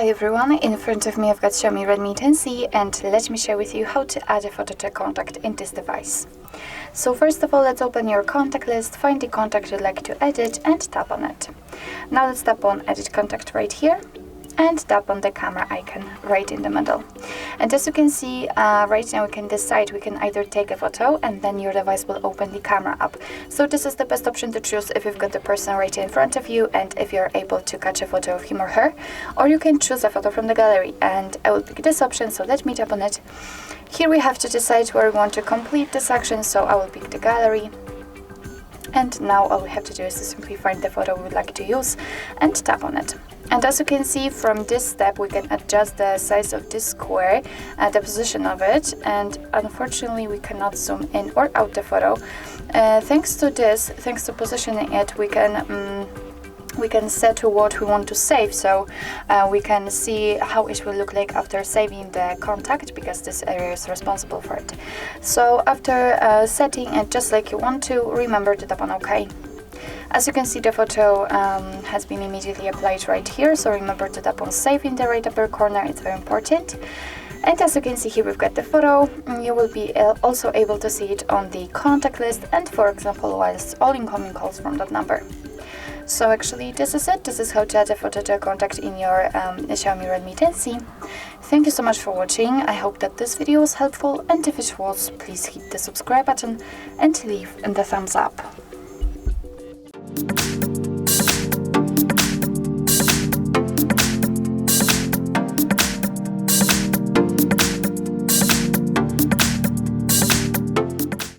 Hi everyone, in front of me I've got Xiaomi Redmi 10C and let me share with you how to add a photo to a contact in this device. So first of all, let's open your contact list, find the contact you'd like to edit and tap on it. Now let's tap on edit contact right here and tap on the camera icon right in the middle. And as you can see, right now we can decide, we can either take a photo and then your device will open the camera up. So this is the best option to choose if you've got the person right in front of you and if you're able to catch a photo of him or her. Or you can choose a photo from the gallery, and I will pick this option, so let me tap on it. Here we have to decide where we want to complete this action, so I will pick the gallery. And now all we have to do is to simply find the photo we would like to use and tap on it. And as you can see, from this step we can adjust the size of this square, the position of it, and unfortunately we cannot zoom in or out the photo. Thanks to positioning it, we can set to what we want to save, so we can see how it will look like after saving the contact, because this area is responsible for it. So after setting it just like you want to, remember to tap on OK. As you can see, the photo has been immediately applied right here, so remember to tap on save in the right upper corner, it's very important. And as you can see here, we've got the photo. You will be also able to see it on the contact list and, for example, whilst all incoming calls from that number. So actually this is it. This is how to add a photo to a contact in your Xiaomi Redmi 10C. Thank you so much for watching. I hope that this video was helpful, and if it was, please hit the subscribe button and leave the thumbs up.